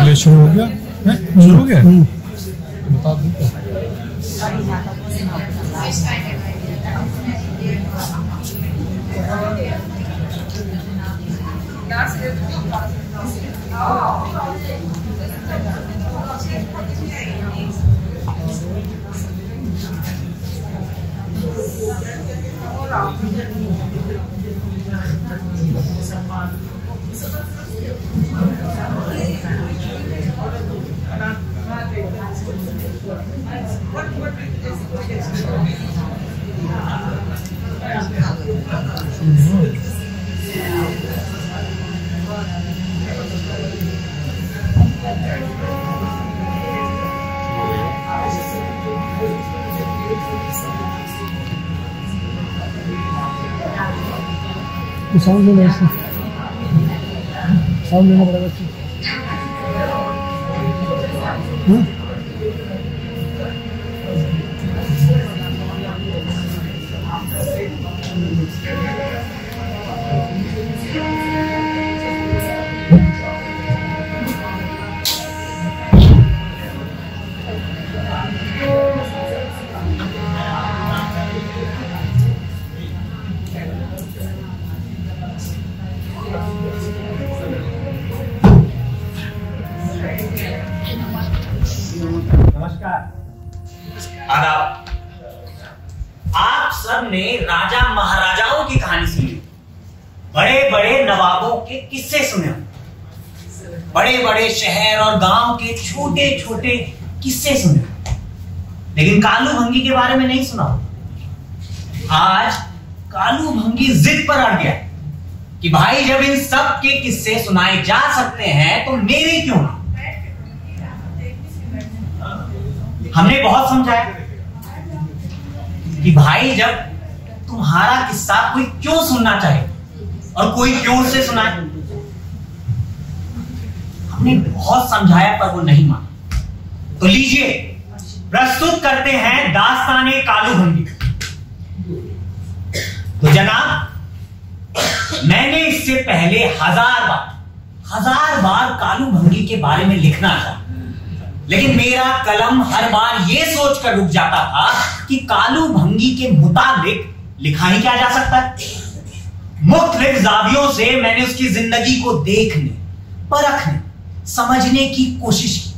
ले शुरू हो गया है? शुरू हो गया बता दो। साउंड लेना है, साउंड लेना पड़ेगा। आदाब। आप सब ने राजा महाराजाओं की कहानी सुनी, बड़े बड़े नवाबों के किस्से सुने, बड़े बड़े शहर और गांव के छोटे छोटे किस्से सुने, लेकिन कालू भंगी के बारे में नहीं सुना। आज कालू भंगी जिद पर अड़ गया कि भाई जब इन सब के किस्से सुनाए जा सकते हैं तो मेरे क्यों ना। हमने बहुत समझाया कि भाई जब तुम्हारा किस्सा कोई क्यों सुनना चाहे और कोई क्यों से सुनाए। हमने बहुत समझाया पर वो नहीं माना। तो लीजिए प्रस्तुत करते हैं दास्ताने कालू भंगी। तो जनाब, मैंने इससे पहले हजार बार कालू भंगी के बारे में लिखना चाहा, लेकिन मेरा कलम हर बार यह सोचकर रुक जाता था कि कालू भंगी के मुताबिक लिखा ही क्या जा सकता है। मुख्तलिफ जावियों से मैंने उसकी जिंदगी को देखने, परखने, समझने की कोशिश की,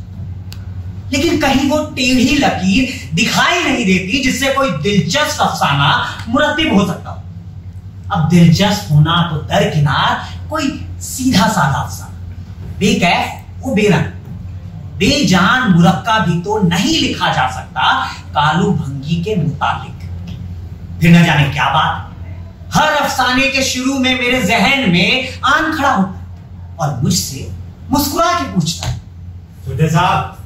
लेकिन कहीं वो टेढ़ी लकीर दिखाई नहीं देती जिससे कोई दिलचस्प अफसाना मुरत्तिब हो सकता हो। अब दिलचस्प होना तो दरकिनार, कोई सीधा साधा अफसाना, बेकैफ वो बेरंग, बेजान मुरक्का भी तो नहीं लिखा जा सकता कालू भंगी के मुताबिक। फिर न जाने क्या बात, हर अफसाने के शुरू में मेरे जहन में आन खड़ा होता और मुझसे मुस्कुरा के पूछता है, छोटे साहब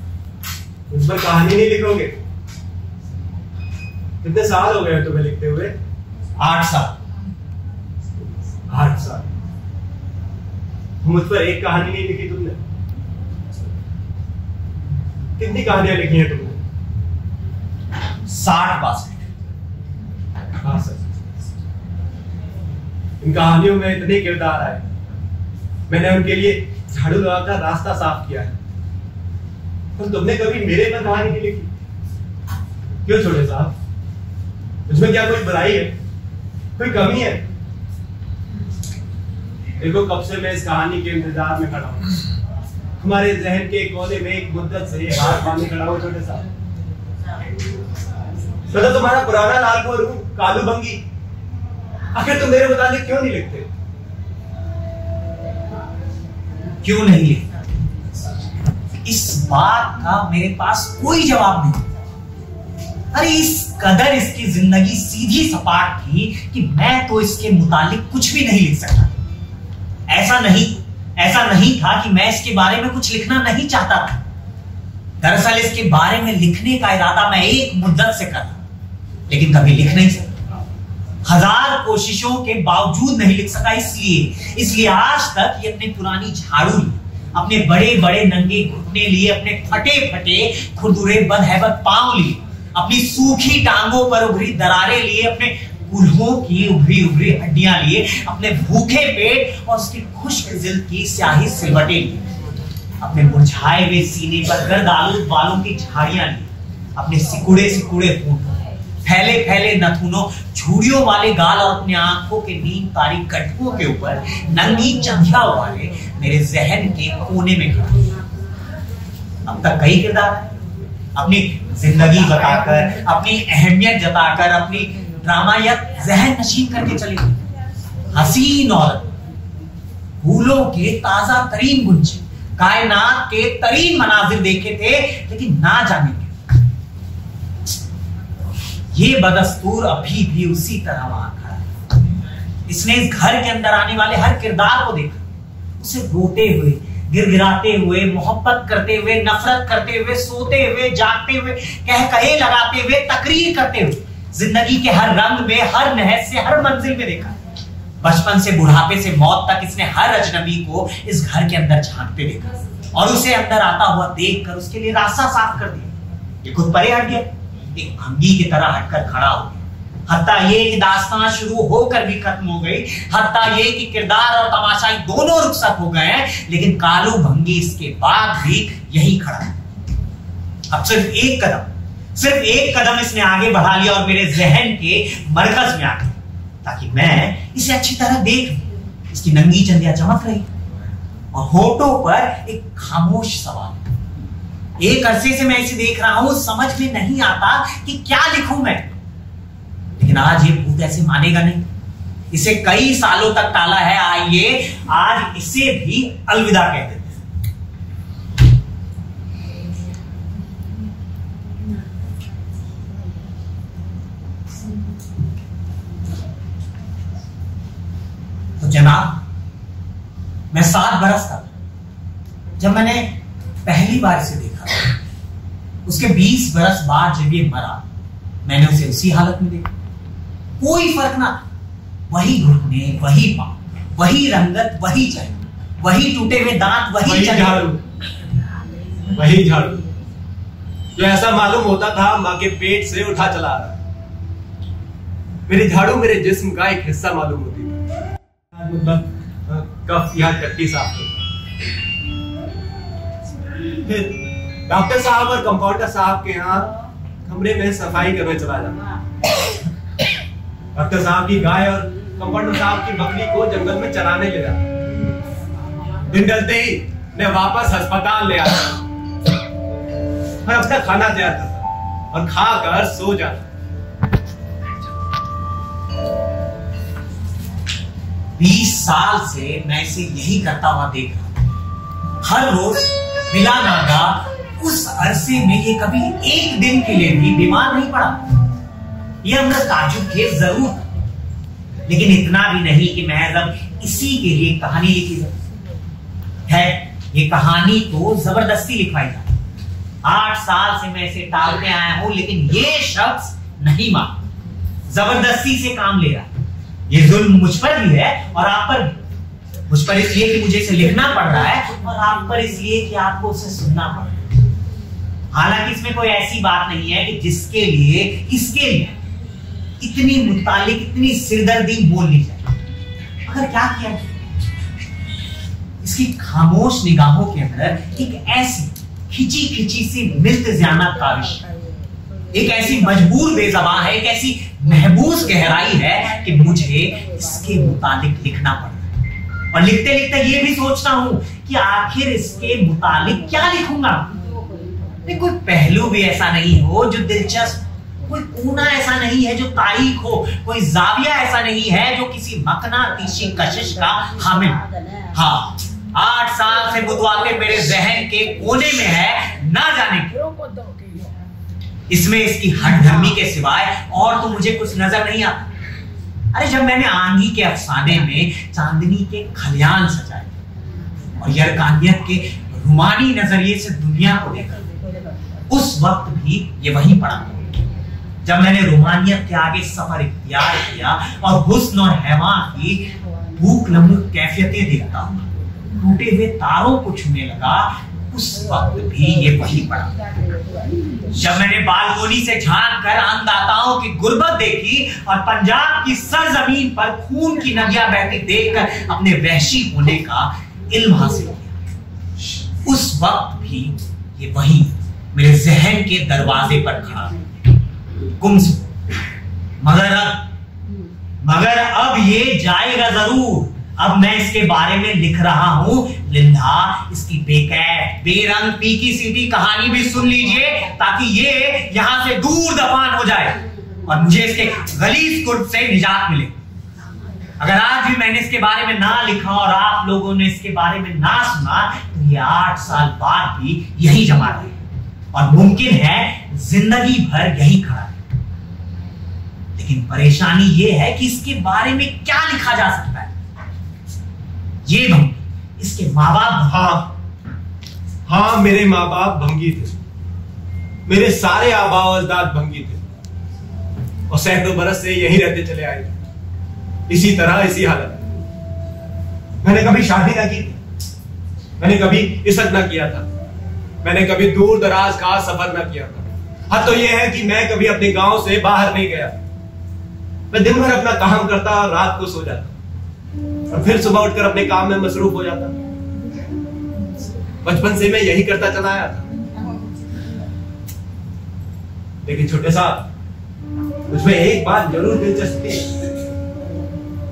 उस पर कहानी नहीं लिखोगे? कितने साल हो गए तुम्हें लिखते हुए? 8 साल। 8 साल। मुझ पर एक कहानी नहीं लिखी तुमने? कितनी कहानियां लिखी हैं तुमने? 60-62। इन कहानियों में इतने किरदार आए, मैंने उनके लिए झाड़ू लगाकर रास्ता साफ किया है, पर तुमने कभी मेरे पर कहानी नहीं लिखी। क्यों छोटे साहब, उसमें क्या कोई बुराई है, कोई कमी है? देखो कब से मैं इस कहानी के इंतजार में खड़ा हूं, हमारे जहन के कोने में एक मुद्दत से हाथ बांधे खड़ा हो। छोटे साहब, तो तुम्हारा पुराना लालपुर कालू भंगी, आखिर तुम मेरे मुताबिक क्यों नहीं लिखते? क्यों नहीं लिखता, इस बात का मेरे पास कोई जवाब नहीं। अरे इस कदर इसकी जिंदगी सीधी सपाट थी कि मैं तो इसके मुतालिक कुछ भी नहीं लिख सकता। ऐसा नहीं था कि मैं इसके बारे में कुछ लिखना नहीं चाहता था। दरअसल इसके बारे में लिखने का इरादा मैं एक मुद्दत से कर रहा, लेकिन कभी लिख नहीं सका। 1000 कोशिशों के बावजूद नहीं लिख सका। इसलिए आज तक ये अपनी पुरानी झाड़ू लिए, अपने बड़े बड़े नंगे घुटने लिए, अपने फटे फटे खुरदुरे बदहैबत पांव लिए, अपनी सूखी टांगों पर उभरी दरारें लिए, अपने कूल्हों की उभरी उभरी हड्डियां लिए, अपने भूखे पेट और उसकी खुश्क जिल्द की स्याही सिलवटें लिए, अपने मुरझाए हुए सीने पर गर्द आलूद बालों की झाड़ियां ली, अपने सिकुड़े सिकुड़े होंठों, फैले फैले नथुनों, झुर्रियों वाले गाल और अपने आंखों के नीम तारी गठुओं के ऊपर नंगी चंदिया वाले मेरे जहन के कोने में खड़ा। अब तक कई किरदार अपनी जिंदगी बताकर, अपनी अहमियत जताकर, अपनी ड्रामायत जहन नशीन करके चली गई। हसीन औरत, फूलों के ताजा तरीन गुंजे, कायनात के तरीन मनाजिर देखे थे, लेकिन ना जाने क्यों ये बदस्तूर अभी भी उसी तरह वहां खड़ा है। इसने इस घर के अंदर आने वाले हर किरदार को देखा, उसे रोते हुए, गिड़गिड़ाते हुए, मोहब्बत करते हुए, नफरत करते हुए, सोते हुए, जागते हुए, कहे लगाते हुए, तकरीर करते हुए, जिंदगी के हर रंग में, हर नहज से, हर मंजिल में देखा। बचपन से बुढ़ापे से मौत तक इसने हर अजनबी को इस घर के अंदर झांकते देखा और उसे अंदर आता हुआ देखकर उसके लिए रास्ता साफ कर दिया। ये खुद परे हट गया, एक भंगी की तरह हटकर खड़ा हो गया। हत्ता ये कि दास्तान शुरू होकर भी खत्म हो गई, हत्ता ये कि किरदार और तमाशाई दोनों रुखसत हो गए हैं, लेकिन कालू भंगी इसके बाद भी यही खड़ा है। अब सिर्फ एक कदम इसने आगे बढ़ा लिया और मेरे जहन के मरकज में आ गया, ताकि मैं इसे अच्छी तरह देख लूं। इसकी नंगी चंदिया चमक रही और होठों पर एक खामोश सवाल। एक अरसे से मैं इसे देख रहा हूं, समझ में नहीं आता कि क्या लिखूं मैं, लेकिन आज ये भूत ऐसे मानेगा नहीं। इसे कई सालों तक टाला है, आइए आज इसे भी अलविदा कह देते हैं। तो जनाब, मैं 7 बरस का जब मैंने पहली बार इसे देखा, उसके 20 बरस बाद जब ये मरा, मैंने उसे उसी हालत में देखा, कोई फर्क ना, वही घुटने, वही पांव, वही रंगत, वही चेहरा, वही टूटे हुए दांत, वही झाड़ू, वही झाड़ू जो ऐसा मालूम होता था मां के पेट से उठा चला रहा है। मेरी झाड़ू मेरे जिस्म का एक हिस्सा मालूम होती थी। कफ यहाँ टट्टी साफ फिर डॉक्टर साहब और कंपाउंडर साहब के यहाँ कमरे में सफाई करने चला जाता। डॉक्टर साहब की गाय और कंपाउंडर साहब की बकरी को जंगल में चराने ले जाता। दिन ढलते ही मैं वापस अस्पताल ले आता और अपना खाना तैयार करता और खाकर सो जाता। 20 साल से मैं इसे यही करता हुआ देख रहा। हर रोज बिला नागा उस अरसे में ये कभी एक दिन के लिए भी बीमार नहीं पड़ा। ये अंदर ताजुब खेज जरूर, लेकिन इतना भी नहीं कि महज इसी के लिए कहानी लिखी है। ये कहानी तो जबरदस्ती लिखवाई जाए। 8 साल से मैं इसे टालते आया हूं, लेकिन ये शख्स नहीं मान, जबरदस्ती से काम ले रहा है। ये जुल्म मुझ पर भी है और आप पर भी। मुझ पर इसलिए कि मुझे इसे लिखना पड़ रहा है और आप पर इसलिए कि आपको उसे सुनना पड़ रहा है। हालांकि इसमें कोई ऐसी बात नहीं है कि जिसके लिए इसके लिए इतनी मुतालिक, इतनी सिरदर्दी मोल ली जाए। मगर क्या किया है? इसकी खामोश निगाहों के अंदर एक ऐसी खिंची खिंची सी मिल्तजाना काविश, एक ऐसी मजबूर बेज़बान है, एक ऐसी महबूस गहराई है कि मुझे इसके मुतालिक लिखना पड़ रहा है। और लिखते लिखते ये भी सोचता हूं कि आखिर इसके मुतालिक क्या लिखूंगा। कोई पहलू भी ऐसा नहीं हो जो दिलचस्प, कोई कोना ऐसा नहीं है जो तारीख हो, कोई जाविया ऐसा नहीं है जो किसी मकनातीसी कशिश का हामिल। हाँ, 8 साल से बुदवाते मेरे जहन के कोने में है, ना जाने क्यों। इसमें इसकी हठधर्मी के सिवाय और तो मुझे कुछ नजर नहीं आता। अरे जब मैंने आंधी के अफसाने में चांदनी के खलियान सजाए और यरकानियत के रुमानी नजरिए से दुनिया को देखा, उस वक्त भी ये वहीं पड़ा। जब मैंने रुमानियत के आगे सफर इख्तियार किया और हुस्न और हैवान की भूख लम्बुक कैफियतें देखता, टूटे हुए तारों को छूने लगा, उस वक्त भी ये वहीं पड़ा। जब मैंने बालकोनी से झांक कर अन्नदाताओं की गुर्बत देखी और पंजाब की सरजमीन पर खून की नदियां बहती देखकर अपने वहशी होने का इल्म हासिल किया, उस वक्त भी ये वही मेरे जहन के दरवाजे पर खड़ा गुमसुम। मगर अब ये जाएगा जरूर। अब मैं इसके बारे में लिख रहा हूं। लिंधा इसकी बेकैफ बेरंग पीकी सीधी कहानी भी सुन लीजिए, ताकि ये यहां से दूर दफान हो जाए और मुझे इसके गलीज कुर्ब से निजात मिले। अगर आज भी मैंने इसके बारे में ना लिखा और आप लोगों ने इसके बारे में ना सुना, तो ये 8 साल बाद भी यही जमा रहे और मुमकिन है जिंदगी भर यही खड़ा है। लेकिन परेशानी यह है कि इसके बारे में क्या लिखा जा सकता है। ये भंगी इसके माँ बाप, हाँ मेरे माँ बाप भंगी थे। मेरे सारे आबा और अजदाद भंगी थे और सैकड़ों बरस से यही रहते चले आए, इसी तरह इसी हालत में। मैंने कभी शादी ना की थी, मैंने कभी इशक ना किया था, मैंने कभी दूर दराज का सफर ना किया था। हद तो यह है कि मैं कभी अपने गांव से बाहर नहीं गया। मैं दिन भर अपना काम करता और रात को सो जाता और फिर सुबह उठकर अपने काम में मसरूफ हो जाता। बचपन से मैं यही करता चला आया था। लेकिन छोटे साहब, मुझमें एक बात जरूर दिलचस्पी है,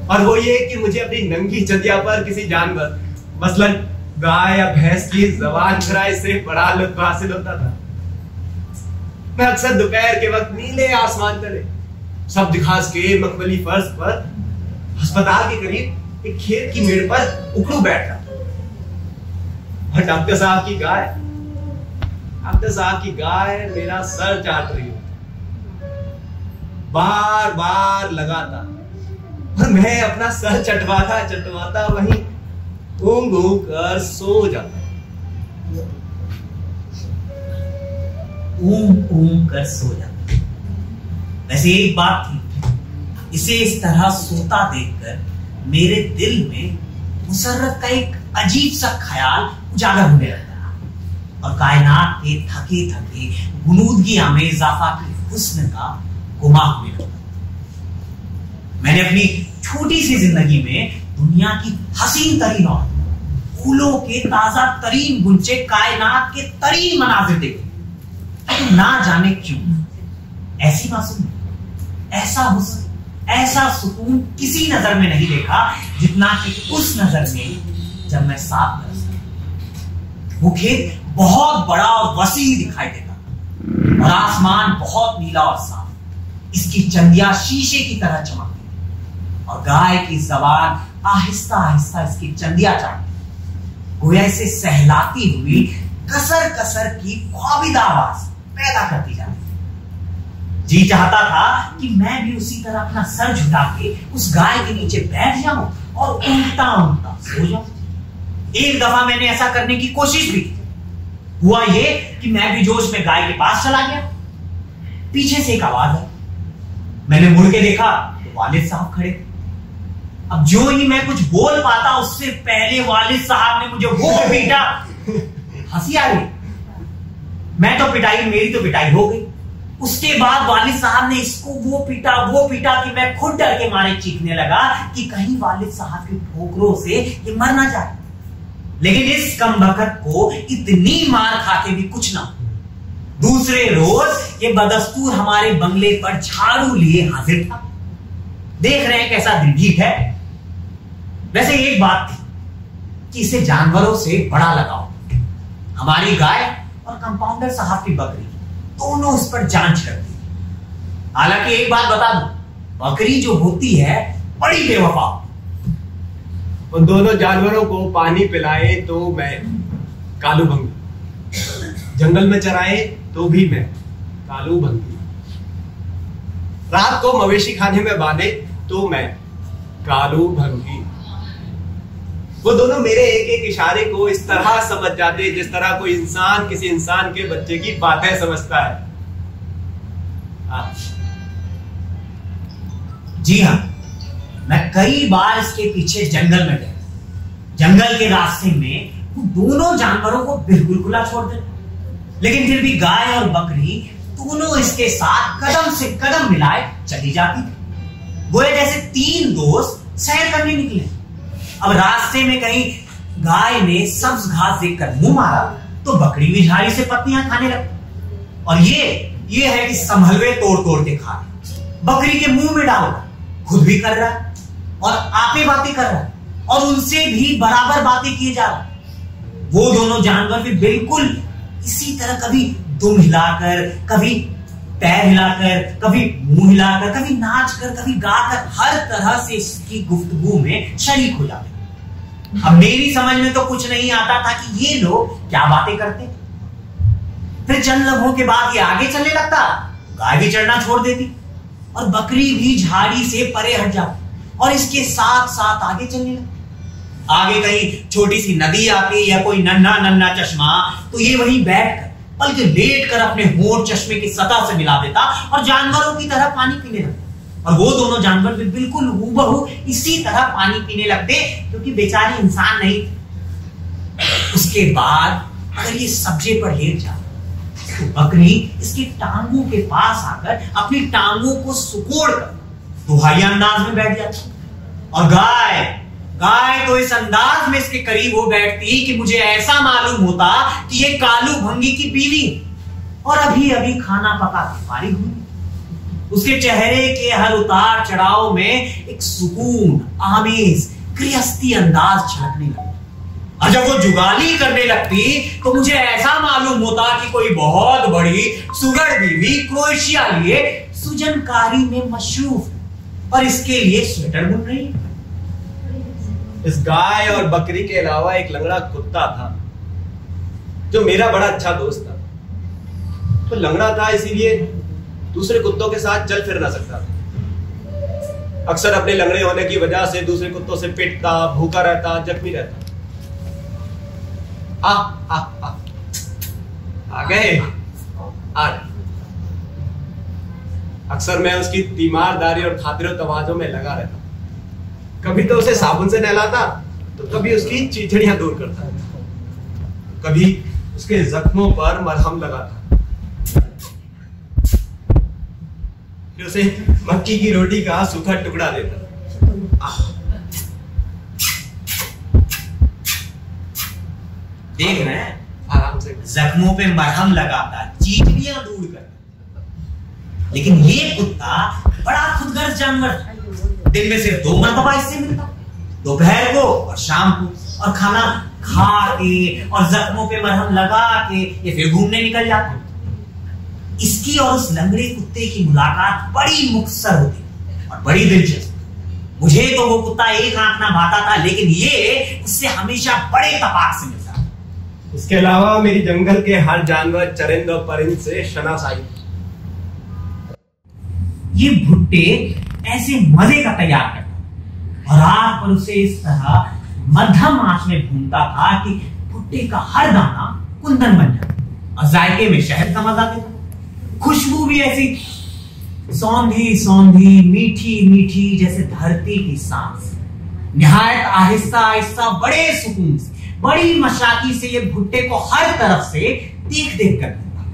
और वो ये कि मुझे अपनी नंगी चंदिया पर किसी जानवर मसलन गाय या भैंस की जबान खराई से बड़ा लुत्फ हासिल होता था। मैं अक्सर दोपहर के वक्त नीले आसमान तले सब्ज घास के मखमली फर्श पर अस्पताल के करीब एक खेत की मेड़ पर उखड़ू बैठा और डॉक्टर साहब की गाय मेरा सर चाट रही हो, बार बार लगाता, और मैं अपना सर चटवाता वहीं ऊंघ कर सो जाता। ऊंघ कर सो जाता। वैसे एक बात थी, इसे इस तरह सोता देखकर मेरे दिल में मुसर्रत का एक अजीब सा ख्याल उजागर होने लगा और कायनात के थके थके गुनूदगियां में इजाफा के हुस्न का गुमा होने लगा। मैंने अपनी छोटी सी जिंदगी में दुनिया की हसीन तरीन और फूलों के ताजा तरीन गुंचे, कायनात के तरीन मनाजिर देखे, लेकिन ना जाने क्यों ऐसी मासूम, ऐसा हुस्न, ऐसा सुकून किसी नजर में नहीं देखा जितना कि उस नजर में जब मैं 7 बरस था। वो खेत बहुत बड़ा और वसी दिखाई देता और आसमान बहुत नीला और साफ। इसकी चंदिया शीशे की तरह चमकती और गाय की जबान आहिस्ता आहिस्ता इसकी चंदिया चाटती, गोया इसे सहलाती हुई कसर कसर की ख्वाबिदा आवाज पैदा करती जाती। जी चाहता था कि मैं भी उसी तरह अपना सर झुका के उस गाय के नीचे बैठ जाऊं और ऊँघता सो जाऊं। एक दफा मैंने ऐसा करने की कोशिश भी की। हुआ ये कि मैं भी जोश में गाय के पास चला गया। पीछे से एक आवाज आई। मैंने मुड़ के देखा तो वालिद साहब खड़े। अब जो ही मैं कुछ बोल पाता उससे पहले वालिद साहब ने मुझे वो पीटा। हंसी आ गई। मैं तो पिटाई, मेरी तो पिटाई हो गई। उसके बाद वालिद साहब ने इसको वो पीटा कि मैं खुद डर के मारे चीखने लगा कि कहीं वालिद साहब के ठोकरों से ये मर ना जाए। लेकिन इस कमबख्त को इतनी मार खाके भी कुछ ना। दूसरे रोज ये बदस्तूर हमारे बंगले पर झाड़ू लिए हाजिर था। देख रहे हैं कैसा दिल ठीक है। वैसे एक बात थी कि इसे जानवरों से बड़ा लगाव। हमारी गाय और कंपाउंडर साहब की बकरी दोनों इस पर जान छिड़कती। हालांकि एक बात बता दूं, बकरी जो होती है बड़ी बेवफा। उन दोनों जानवरों को पानी पिलाए तो मैं कालू भंगी, जंगल में चराए तो भी मैं कालू भंगी, रात को मवेशी खाने में बांधे तो मैं कालू भंगी। वो दोनों मेरे एक एक इशारे को इस तरह समझ जाते जिस तरह कोई इंसान किसी इंसान के बच्चे की बातें समझता है। जी हाँ, मैं कई बार इसके पीछे जंगल में गया। जंगल के रास्ते में वो दोनों जानवरों को बिल्कुल खुला छोड़ दे, लेकिन फिर भी गाय और बकरी दोनों इसके साथ कदम से कदम मिलाए चली जाती थी। गोया जैसे 3 दोस्त सैर करने निकले। अब रास्ते में कहीं गाय ने सब्ज घास देखकर मुंह मारा तो बकरी भी झाड़ी से पत्तियां खाने लगी। और ये है कि संभलवे तोड़ तोड़ के खा रहे, बकरी के मुंह में डाल खुद भी कर रहा है और आपे बातें कर रहा है और उनसे भी बराबर बातें किए जा रहा है। वो दोनों जानवर भी बिल्कुल इसी तरह कभी दुम हिलाकर, कभी पैर हिलाकर, कभी मुंह हिलाकर, कभी नाचकर, कभी गाकर, हर तरह से इसकी गुफ्तगू में शरीक हो जाते। अब मेरी समझ में तो कुछ नहीं आता था कि ये लोग क्या बातें करते। फिर चंद लम्हों के बाद ये आगे चलने लगता, गाय भी चढ़ना छोड़ देती और बकरी भी झाड़ी से परे हट जाती और इसके साथ साथ आगे चलने लगती। आगे कहीं छोटी सी नदी आती या कोई नन्हा नन्हा चश्मा तो ये वहीं बैठकर बल्कि लेट कर अपने होंठ चश्मे की सतह से मिला देता और जानवरों की तरह पानी पीने लगता। और वो दोनों जानवर भी बिल्कुल हूबहू इसी तरह पानी पीने लगते क्योंकि बेचारे इंसान नहीं थे। उसके बाद अगर ये सब्जे पर लेट जाता तो बकरी इसकी टांगों के पास आकर अपनी टांगों को सुकोड़कर दुहाई अंदाज में बैठ जाती और गाय तो इस अंदाज में इसके करीब हो बैठती कि मुझे ऐसा मालूम होता कि ये कालू भंगी की बीवी और अभी अभी खाना पका के फारिग हुई। उसके चेहरे के हर उतार चढ़ाव में एक सुकून, आमेज, गृहस्थी अंदाज झलकने लगा। और जब वो जुगाली करने लगती तो मुझे ऐसा मालूम होता कि कोई बहुत बड़ी सुगढ़ बीवी क्रोएशिया लिए सुजनकारी में मशरूफ और इसके लिए स्वेटर बुन रही है। इस गाय और बकरी के अलावा एक लंगड़ा कुत्ता था जो मेरा बड़ा अच्छा दोस्त था। तो लंगड़ा था इसीलिए दूसरे कुत्तों के साथ चल फिर ना सकता था। अक्सर अपने लंगड़े होने की वजह से दूसरे कुत्तों से पिटता, भूखा रहता, जख्मी रहता। आ गए। अक्सर मैं उसकी तीमारदारी और खातिरो तवाजों में लगा रहता। कभी तो उसे साबुन से नहलाता तो कभी उसकी चीचड़ियां दूर करता, कभी उसके जख्मों पर मरहम लगाता, फिर उसे मक्की की रोटी का सूखा टुकड़ा देता। देख रहे हैं, आराम से जख्मों पे मरहम लगाता, चीचड़ियां दूर करता। लेकिन ये कुत्ता बड़ा खुदगर्ज जानवर था। दिन में सिर्फ 2 मरतबा इससे मिलता, दोपहर को और शाम को, और खाना खा के और जख्मों पे मरहम लगा के ये फिर घूमने निकल जाता। इसकी और उस लंगड़े कुत्ते की मुलाकात बड़ी मुख्तसर होती और बड़ी दिलचस्प। मुझे तो वो कुत्ता एक आंख ना भाता था, लेकिन ये उससे हमेशा बड़े तपाक से मिलता। इसके अलावा मेरी जंगल के हर जानवर चरिंद और परिंद से शनासाई। ये भुट्टे ऐसे मजे का तैयार करता और आग पर उसे इस तरह मध्यम आंच में भूनता था कि भुट्टे का हर दाना कुंदन बन जाता और जायके में शहद का मजा देता। खुशबू भी ऐसी सौंधी सौंधी, मीठी मीठी जैसे धरती की सांस। निहायत आहिस्ता आहिस्ता, बड़े सुकून से, बड़ी मशाकी से ये भुट्टे को हर तरफ से देख देख कर देता,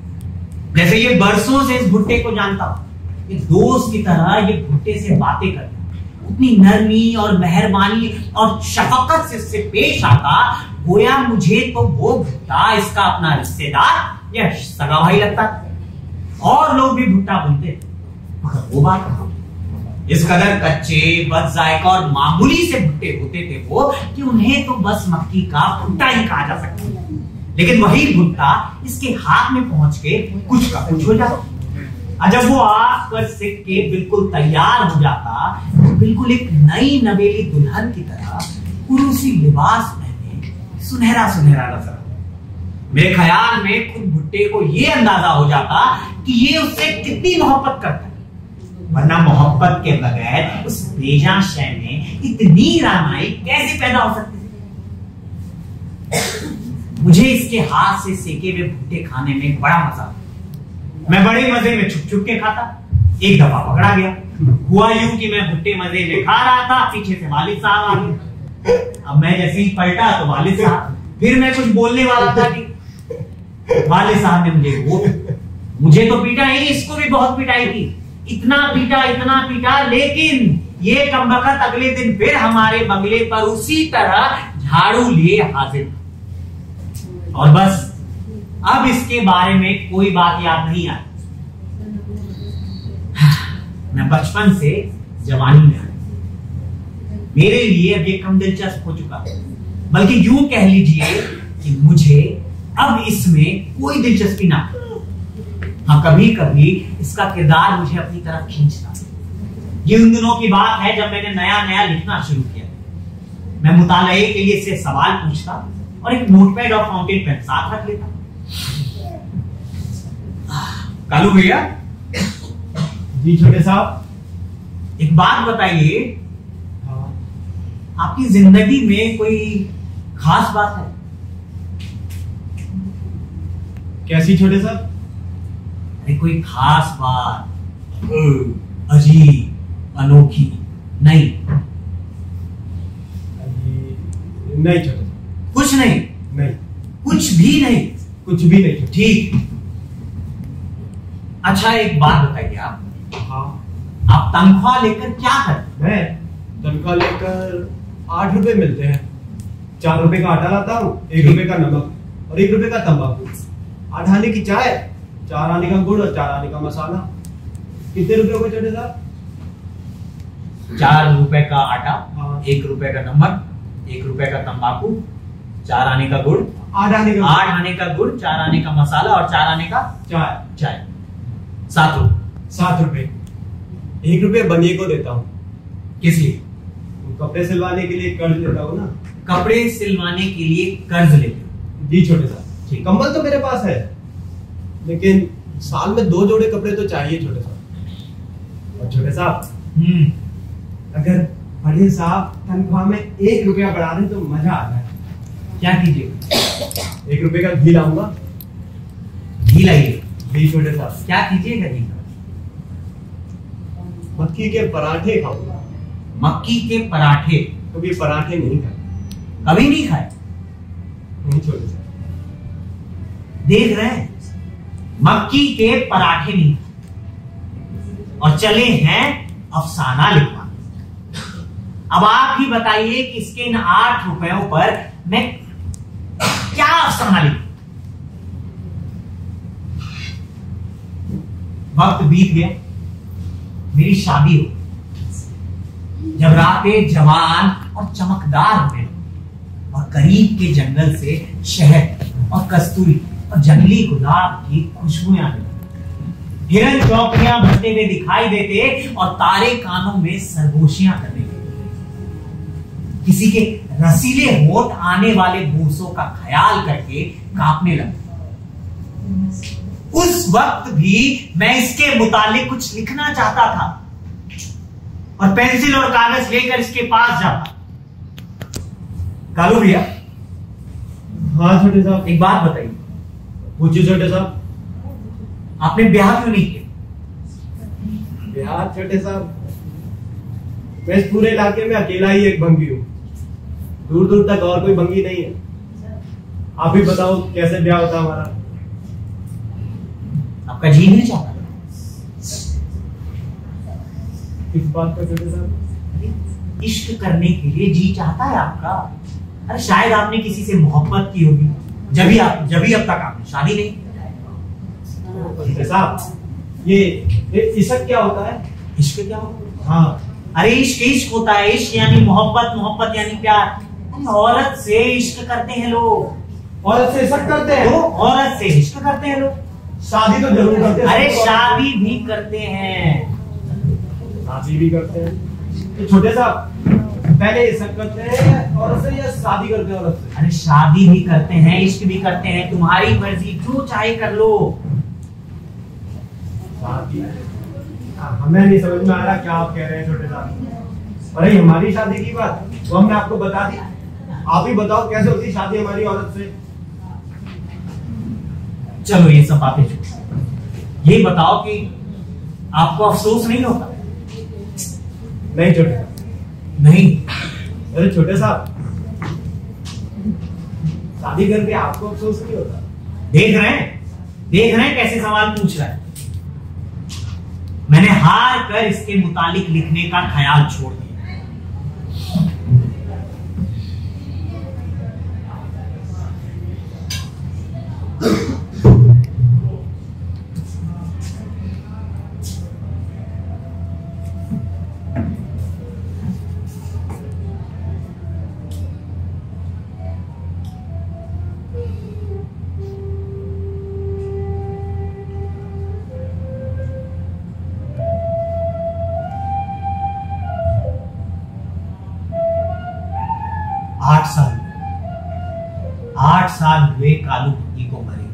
जैसे ये बरसों से इस भुट्टे को जानता हो। एक दोस्त की तरह ये भुट्टे से बातें करता, उतनी नरमी और मेहरबानी और शफकत से उससे पेश आता गोया मुझे तो वो भुट्टा इसका अपना रिश्तेदार या सगा भाई लगता था। और लोग भी भुट्टा बोलते, मगर वो बात इस कदर कच्चे, बदजायका और मामूली से भुट्टे होते थे वो कि उन्हें तो बस मक्की का भुट्टा ही कहा जा सकता है। लेकिन वही भुट्टा इसके हाथ में पहुंच के कुछ का कुछ हो जाता। जब वो आग पर सिक के बिल्कुल तैयार हो जाता तो बिल्कुल एक नई नवेली दुल्हन की तरह कुरूसी लिबास पहने सुनहरा सुनहरा नजर। मेरे ख्याल में खुद भुट्टे को ये अंदाजा हो जाता कि ये उससे कितनी मोहब्बत करता है, वरना मोहब्बत के बगैर उस बेजान शय में इतनी रानाई कैसे पैदा हो सकती थी। मुझे इसके हाथ से सेके हुए भुट्टे खाने में बड़ा मजा आता। मैं बड़े मजे में छुप छुप के खाता। एक दफा पकड़ा गया। हुआ यूं कि मैं भुट्टे मजे में खा रहा था, पीछे से वालिद साहब आ गए। अब मैं जैसे ही पलटा तो वालिद साहब, फिर मैं कुछ बोलने वाला था कि वालिद साहब ने मुझे तो पीटा ही, इसको भी बहुत पिटाई की, इतना पीटा, लेकिन ये कमबख्त अगले दिन फिर हमारे बंगले पर उसी तरह झाड़ू लिए हाजिर था। और बस अब इसके बारे में कोई बात याद नहीं आई। मैं बचपन से जवानी में आया, मेरे लिए अब ये कम दिलचस्प हो चुका है, बल्कि यूं कह लीजिए कि मुझे अब इसमें कोई दिलचस्पी ना। हाँ, कभी कभी इसका किरदार मुझे अपनी तरफ खींचता। ये उन दिनों की बात है जब मैंने नया नया लिखना शुरू किया। मैं मुताले के लिए इससे सवाल पूछता और एक नोटपैड और फाउंटेन पेन साथ रख लेता। कालू भैया। जी छोटे साहब। एक बात बताइए, हाँ। आपकी जिंदगी में कोई खास बात है? कैसी छोटे साहब? अरे कोई खास बात, अजीब, अनोखी? नहीं। नहीं छोटे साहब। कुछ नहीं? नहीं। कुछ भी नहीं? कुछ भी नहीं। ठीक। अच्छा एक बात बताइए आप। हाँ। आप तनख्वाह लेकर क्या करते? मैं तनख्वाह लेकर 8 रुपए मिलते हैं। 4 रुपए का आटा लाता हूँ, 1 रुपए का नमक और 1 रुपए का तंबाकू, 8 आने की चाय, 4 आने का गुड़ और 4 आने का मसाला। कितने रुपए हो गए छोटे साहब? 4 रुपए का आटा, हाँ। 1 रुपए का नमक, 1 रुपए का तंबाकू, 4 आने का गुड़, 8 आने का 8 आने का गुड़, 4 आने का मसाला और 4 आने का चाय। 7 रुपए। 7 रुपए। 1 रुपए बनिए को देता हूँ। किस लिए? कपड़े सिलवाने के लिए कर्ज लेता हूँ ना। कपड़े सिलवाने के लिए कर्ज लेते हो? जी छोटे साहब। ठीक। कंबल तो मेरे पास है, लेकिन साल में 2 जोड़े कपड़े तो चाहिए छोटे साहब। और छोटे साहब, अगर बड़े साहब तनख्वाह में 1 रुपया बढ़ा दें तो मजा आ जाए। क्या कीजिएगा? 1 रुपए का घी लाऊंगा। घी लाइए। घी छोटे साहब। क्या कीजिएगा घी का? मक्की के पराठे खाऊंगा। मक्की के पराठे? कभी पराठे नहीं खाए। कभी नहीं खाए? नहीं छोटे साहब। देख रहे हैं, मक्की के पराठे नहीं और चले हैं अफसाना लिखवाने। अब आप ही बताइए कि इसके इन 8 रुपयों पर मैं क्या अफसाना लिखूं? वक्त बीत गया, मेरी शादी हो। जब रातें जवान और चमकदार होने लगी और करीब के जंगल से शहद और कस्तूरी और जंगली गुलाब की खुशबुएं आने लगी, हिरन चौकियां भरते हुए दिखाई देते और तारे कानों में सरगोशियां करने लगे। किसी के रसीले होठ आने वाले बूसों का ख्याल करके कांपने लगे। उस वक्त भी मैं इसके मुतालिक कुछ लिखना चाहता था और पेंसिल और कागज लेकर इसके पास जाता। कालू भैया। हाँ छोटे साहब। एक बात बताइए। पूछिए छोटे साहब। आपने ब्याह क्यों नहीं किया? ब्याह छोटे साहब, मैं इस पूरे इलाके में अकेला ही एक भंगी हूँ। दूर दूर तक और कोई भंगी नहीं है। आप ही बताओ कैसे ब्याह होता हमारा? आपका जी नहीं चाहता? किस बात का छोटे साहब? इश्क करने के लिए जी चाहता है आपका? अरे शायद आपने किसी से मोहब्बत की होगी, जब अब तक आपने शादी नहीं की। छोटे साहब, ये इश्क क्या होता है? इश्क क्या होता है? हाँ। अरे इश्क इश्क होता है। इश्क यानी मोहब्बत, मोहब्बत यानी प्यार। औरत से इश्क करते हैं लोग। औरत से इश्क करते हैं? तो औरत से इश्क करते हैं लोग। शादी तो जरूर करते हैं। अरे शादी भी करते हैं। शादी भी करते हैं। तो छोटे साहब, पहले इश्क करते हैं औरत से या शादी करते हैं औरत से? अरे शादी भी करते हैं, इश्क भी करते हैं। तुम्हारी मर्जी, जो चाहे कर लो। शादी? हमें नहीं समझ में आ रहा क्या आप कह रहे हैं छोटे साहब। अरे हमारी शादी की बात वो हमने आपको बता दी। आप ही बताओ कैसे होती शादी हमारी औरत से? चलो ये सब बातें छोड़ो। ये बताओ कि आपको अफसोस नहीं होता? नहीं छोटे साहब। नहीं? अरे छोटे साहब, शादी करके आपको अफसोस नहीं होता? देख रहे हैं कैसे सवाल पूछ रहा है। मैंने हार कर इसके मुतालिक लिखने का ख्याल छोड़ दिया। 8 साल हुए कालू भंगी को मरे।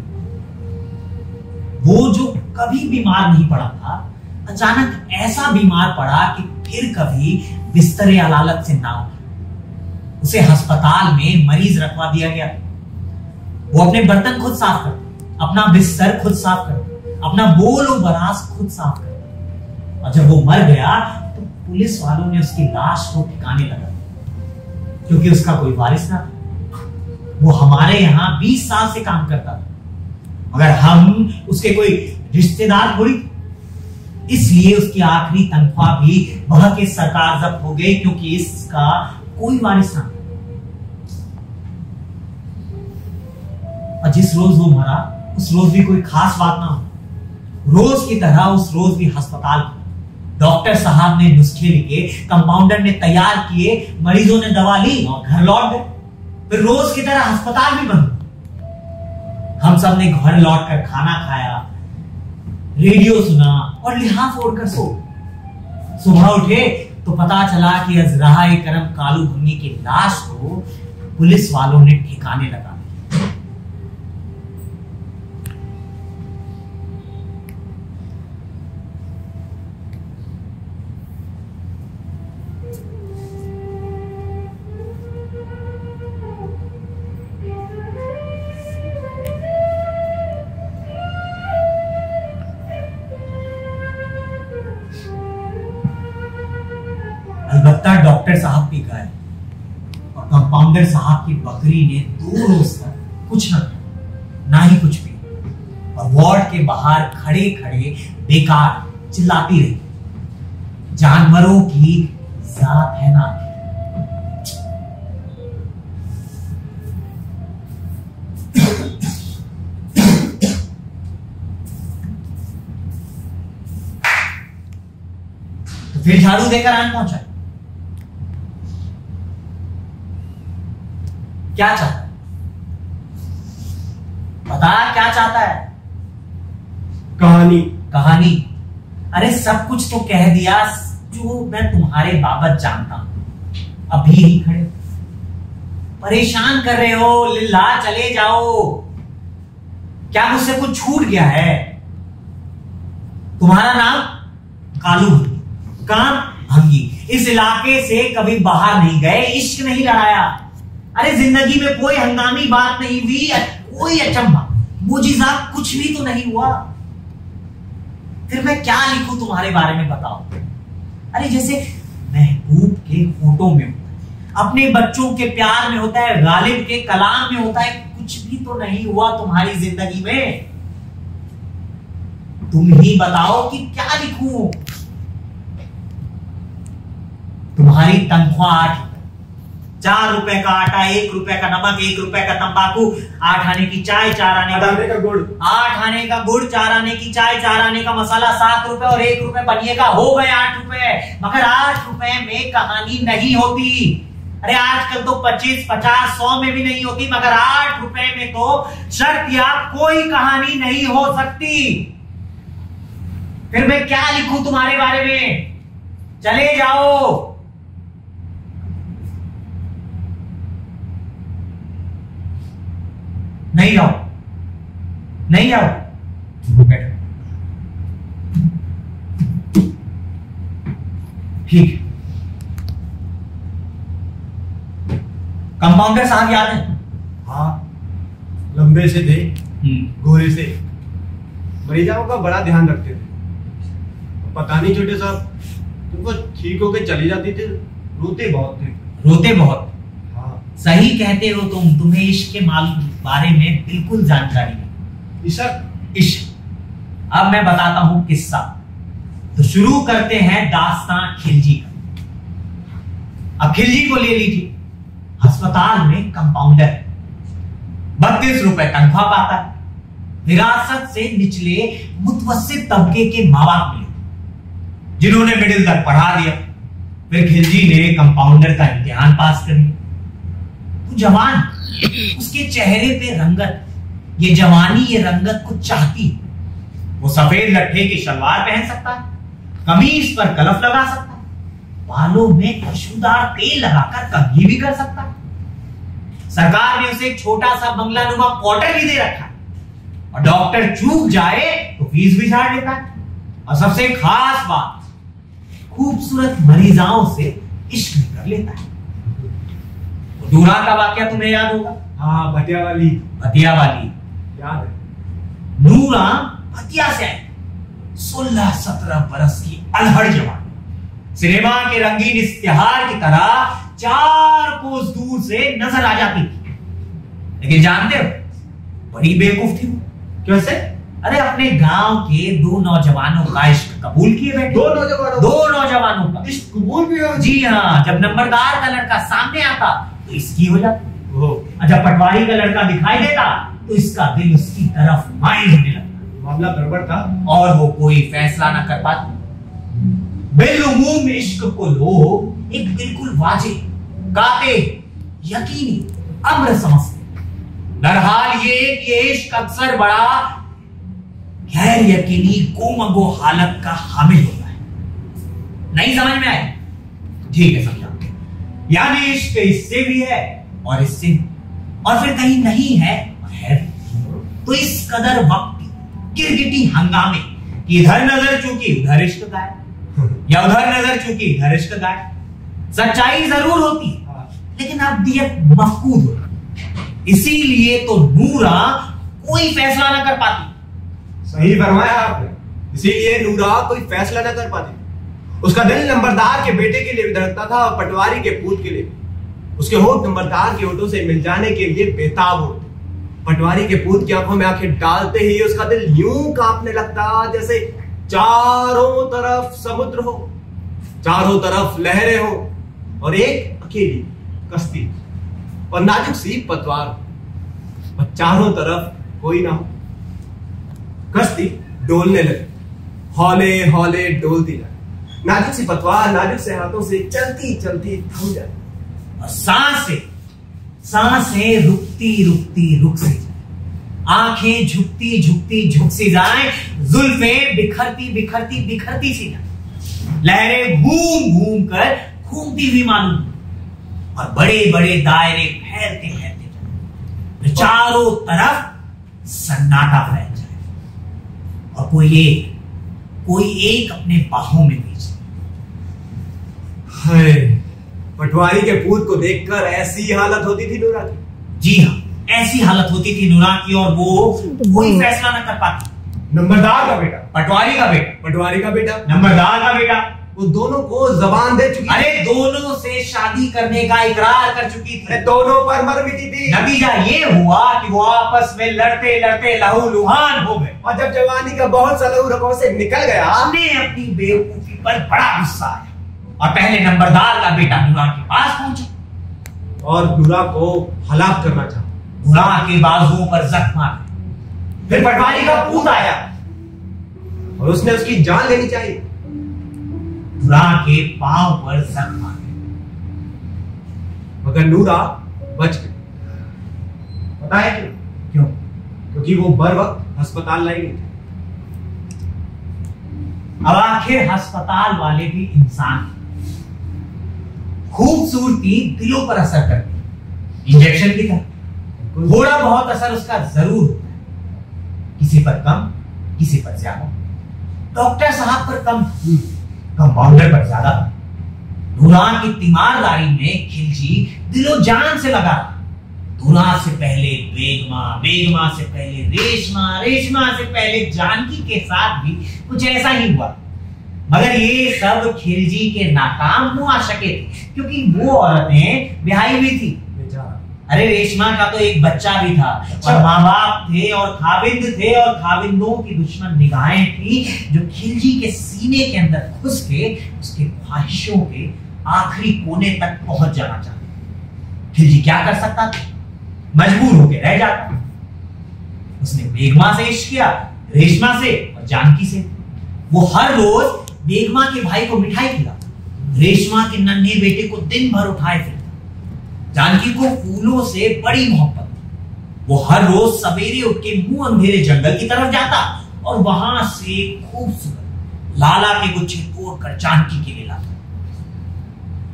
वो जो कभी बीमार नहीं पड़ा था, अचानक ऐसा बीमार पड़ा कि फिर कभी बिस्तरे अदालत से ना उठा। उसे अस्पताल में मरीज रखवा दिया गया। वो अपने बर्तन खुद साफ करता, अपना बिस्तर खुद साफ करता, अपना बोल और बरास खुद साफ करता। और जब वो मर गया तो पुलिस वालों ने उसकी लाश को ठिकाने लगा, क्योंकि उसका कोई वारिस ना था। वो हमारे यहां 20 साल से काम करता था, मगर हम उसके कोई रिश्तेदार थोड़ी, इसलिए उसकी आखिरी तनख्वाह भी वह के सरकार जब्त हो गई, क्योंकि इसका कोई वारिस ना था। और जिस रोज वो मरा उस रोज भी कोई खास बात ना हो। रोज की तरह उस रोज भी अस्पताल खुला। डॉक्टर साहब ने नुस्खे लिखे, कंपाउंडर ने तैयार किए, मरीजों ने दवा ली और घर लौट गए। फिर रोज की तरह अस्पताल भी बंद। हम सब ने घर लौटकर खाना खाया, रेडियो सुना और लिहाफ ओढ़कर सो। सुबह उठे तो पता चला कि अजराए करम कालू भंगी की लाश को पुलिस वालों ने ठिकाने लगा। अलबत्ता डॉक्टर साहब की गाय और कंपाउंडर साहब की बकरी ने 2 रोज तक कुछ न खाया, ना ही कुछ पिया, और वार्ड के बाहर खड़े खड़े बेकार चिल्लाती रही, जानवरों की जात है ना। तो फिर झाड़ू देकर आन पहुंचा। क्या चाहता है? बता, क्या चाहता है? कहानी। अरे सब कुछ तो कह दिया जो मैं तुम्हारे बाबत जानता हूं। अभी ही खड़े परेशान कर रहे हो। लिल्ला चले जाओ। क्या मुझसे कुछ छूट गया है? तुम्हारा नाम कालू भंगी, काम भंगी। इस इलाके से कभी बाहर नहीं गए, इश्क नहीं लड़ाया। अरे जिंदगी में कोई हंगामी बात नहीं हुई, कोई अचंभा मुजिजा कुछ भी तो नहीं हुआ। फिर मैं क्या लिखूं तुम्हारे बारे में, बताओ। अरे जैसे महबूब के होठों में होता है, अपने बच्चों के प्यार में होता है, गालिब के कलाम में होता है, कुछ भी तो नहीं हुआ तुम्हारी जिंदगी में। तुम ही बताओ कि क्या लिखूं। तुम्हारी तनख्वाह 4 रुपए का आटा, 1 रुपए का नमक, 1 रुपए का तंबाकू, 8 आने की चाय, 4 आने का गुड़, 8 आने का गुड़, 4 आने की चाय, 4 आने का मसाला, 7 रुपए और 1 रुपए बनिए का हो गए 8 रुपए। मगर 8 रुपए में कहानी नहीं होती। अरे आजकल तो 25, 50, 100 में भी नहीं होती, मगर 8 रुपए में तो शर्त या कोई कहानी नहीं हो सकती। फिर मैं क्या लिखूं तुम्हारे बारे में? चले जाओ। नहीं जाओ, नहीं जाओ, बैठो। ठीक। कंपाउंडर साहब याद है? हाँ, लंबे से थे, गोरे से, मरीजों का बड़ा ध्यान रखते थे। पता नहीं छोटे साहब, तुमको ठीक होके चली जाती थी, रोते बहुत थे। रोते बहुत? हाँ। सही कहते हो तुम। तुम्हें इश्क के बारे में बिल्कुल जानकारी है। इश्क। अब मैं बताता हूं किस्सा। तो शुरू करते हैं दास्तान खिलजी का। अब खिलजी को ले लीजिए। अस्पताल में कंपाउंडर, 32 रुपए तनख्वाह पाता है। विरासत से निचले मुतवस्सित तबके के माँ बाप मिले, जिन्होंने मिडिल तक पढ़ा दिया। फिर खिलजी ने कंपाउंडर का इम्तिहान पास कर लिया। तो जवान, उसके चेहरे पे रंगत, ये जवानी, ये रंगत कुछ चाहती है। वो सफेद लट्ठे की शलवार पहन सकता है, कमीज पर कलफ लगा सकता है, बालों में खुशबूदार तेल लगाकर कंघी भी कर सकता है। सरकार ने उसे एक छोटा सा बंगलानुमा क्वार्टर भी दे रखा है, और डॉक्टर चूक जाए तो फीस भी झाड़ देता है। और सबसे खास बात, खूबसूरत मरीजाओं से इश्क भी कर लेता है। नूरा का वाकया तुम्हें याद होगा? हाँ, भटिया वाली याद है। नूरा भटिया से आई, 16-17 बरस की अल्हड़ जवान, सिनेमा के रंगीन इश्तिहार की तरह 4 कोस दूर से नजर आ जाती थी। लेकिन जानते हो, बड़ी बेवकूफ थी वो। कैसे? अरे अपने गांव के 2 नौजवानों का इश्क कबूल किए बैठे। 2 नौजवानों का इश्क कबूल भी हो? जी हाँ। जब नंबरदार का लड़का सामने आता तो इसकी हो जाती, ओह। जब पटवारी का लड़का दिखाई देता तो इसका दिल उसकी तरफ माइल होने लगता। मामला गड़बड़ था और वो कोई फैसला ना कर पाती। बेलुमूम इश्क को लोग एक बिल्कुल वाजिब, काते, यकीनी अम्र समझते। बहरहाल ये इश्क अक्सर बड़ा गैर यकीनी गोमगो हालत का हामिल होता है। नहीं समझ में आए? ठीक है, समझा। यानी इश्क इससे भी है और इससे, और फिर कहीं नहीं है है। तो इस कदर वक्ती गिरगिटी हंगामे कि इधर नजर चूकी उधर इश्क गायब, या उधर नजर चूकी इधर इश्क गायब। सच्चाई जरूर होती है, लेकिन अब्दियत मफकूद होती। इसीलिए तो नूरा कोई फैसला ना कर पाती। सही फरमाया आपने, इसीलिए नूरा कोई फैसला ना कर पाती। उसका दिल नंबरदार के बेटे के लिए भी धड़कता था और पटवारी के पूत के लिए। उसके होठ नंबरदार के होठों से मिल जाने के लिए बेताब होते। पटवारी के पूत की आंखों में आंखें डालते ही उसका दिल यूं कांपने लगता जैसे चारों तरफ समुद्र हो, चारों तरफ लहरें हो, और एक अकेली कश्ती और नाजुक सी पतवार, और चारों तरफ कोई ना हो। कश्ती डोलने लगी, हौले हौले डोलती जाए। नाजुक सी पतवार नाजुक से हाथों से चलती चलती थम जाए, और सांसें रुकती रुकती रुक सी जाए, आंखें झुकती झुकती झुक सी जाए, जुल्फें बिखरती बिखरती बिखरती सी जाए, लहरें घूम घूम कर घूमती हुई मालूम, और बड़े बड़े दायरे फैलते फैलते जाए, चारों तरफ सन्नाटा फैल जाए, और कोई एक अपने बाहों में बीच। हाय, पटवारी के पूत को देखकर ऐसी हालत होती थी नूरा की। जी हाँ, ऐसी हालत होती थी नूरा की, और वो कोई फैसला ना कर पाती। नंबरदार का बेटा, पटवारी का बेटा, पटवारी का बेटा, नंबरदार का बेटा, वो दोनों को जबान दे चुकी। अरे दोनों से शादी करने का इकरार कर चुकी थी। दोनों पर मर मिटी थी। नतीजा ये हुआ कि वो आपस में लड़ते लड़ते लहूलुहान हो गए, और जब जवानी का बहुत सा लहू रगों से निकल गया, उन्हें अपनी बेवकूफी पर बड़ा गुस्सा आया, और पहले नंबरदार का बेटा नूरा के पास पहुंचा और नूरा को हलाक करना चाहा। नूरा के बाजुओं पर जख्म आ गए। फिर पटवारी का पूत आया और उसने उसकी जान लेनी चाहिए। नूरा के पांव पर जख्म आ गए, मगर नूरा बच गई। पता है क्यों? क्यों? क्योंकि वो बर वक्त अस्पताल लाई गई थी। अब आखिर अस्पताल वाले भी इंसान, खूबसूरती दिलों पर असर करती, इंजेक्शन की तरह थोड़ा बहुत असर उसका जरूर होता है, किसी पर कम किसी पर ज्यादा। डॉक्टर साहब पर कम, कंपाउंडर पर ज्यादा। नूरा की तीमारदारी में खिलजी दिलो जान से लगा। नूरा से पहले बेगमा, बेगमा से पहले रेशमा, रेशमा से पहले जानकी के साथ भी कुछ ऐसा ही हुआ, मगर ये सब खिलजी के नाकाम मुआशके थे, क्योंकि वो औरतें ब्याही हुई थी। अरे रेशमा का तो एक बच्चा भी था, और माँ बाप थे और खाविंद थे, और खाविंदों की दुश्मन निगाहें थी जो खिलजी के सीने के अंदर घुस के उसके ख्वाहिशों के आखिरी कोने तक पहुंच जाना चाहते। खिलजी क्या कर सकता था? मजबूर होकर रह जाता। उसने बेगमा से इश्क किया, रेशमा से और जानकी से। वो हर रोज बेगमा के भाई को मिठाई खिलाता, रेशमा के नन्हे बेटे को दिन भर उठाए फिरता, जानकी को फूलों से बड़ी मोहब्बत। वो हर रोज सवेरे उठ के मुंह अंधेरे जंगल की तरफ जाता और वहां से खूबसूरत लाला के गुच्छे तोड़कर जानकी के लिए लाता।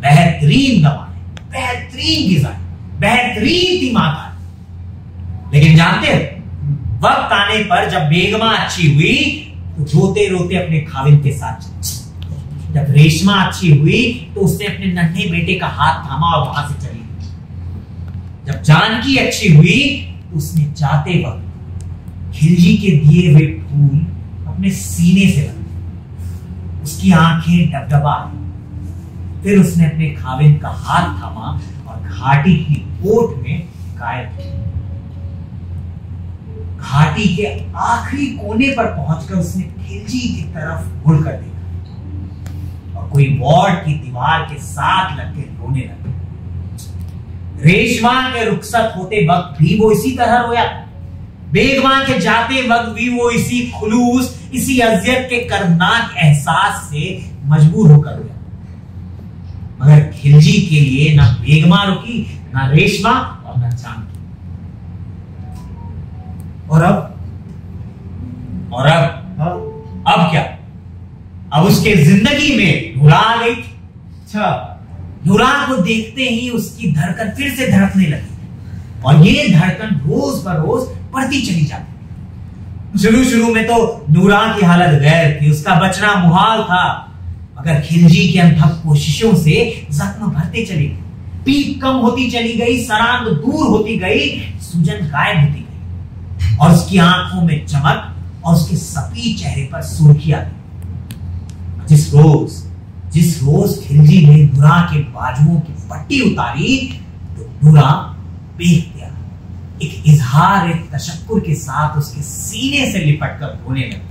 बेहतरीन दवाएं, बेहतरीन ग़िज़ाएं, बेहतरीन थी माता। लेकिन जानते हो, वक्त आने पर जब बेगमा अच्छी हुई तो रोते रोते अपने खाविंद के साथ चली। जब रेशमा अच्छी हुई तो उसने अपने नन्हे बेटे का हाथ थामा और वहां से चली गई। जब जानकी अच्छी हुई तो उसने जाते वक्त खिलजी के दिए हुए फूल अपने सीने से रखे। उसकी आंखें डबडबा। फिर उसने अपने खाविंद का हाथ थामा और घाटी की ओट में गायब किया। घाटी के आखिरी कोने पर पहुंचकर उसने खिलजी की तरफ मुड़कर देखा और कोई वार्ड की दीवार के साथ लगकर रोने लगा। रेशमा के रुखसत होते वक्त भी वो इसी तरह रोया। बेगमा के जाते वक्त भी वो इसी खुलूस, इसी अजियत के कर्मनाक एहसास से मजबूर होकर रोया। मगर खिलजी के लिए ना बेगमा रुकी, ना रेशमा और ना जानकी। और अब हाँ? अब क्या? अब उसके जिंदगी में नूरा आ गई। अच्छा, नूरा को देखते ही उसकी धड़कन फिर से धड़कने लगी और ये धड़कन रोज बरोज बढ़ती चली जाती। शुरू में तो नूरा की हालत गैर थी, उसका बचना मुहाल था। मगर खिलजी की अनथक कोशिशों से जख्म भरते चले गए, पीप कम होती चली गई, सरांग दूर होती गई, सूजन गायब होती गई और उसकी आंखों में चमक और उसके सफेद चेहरे पर सुर्खी आ गई। जिस रोज खिलजी ने नूरा के बाजुओं की पट्टी उतारी तो नूरा बेख गया। एक इजहार, एक तशक्कुर के साथ उसके सीने से लिपटकर रोने लगा।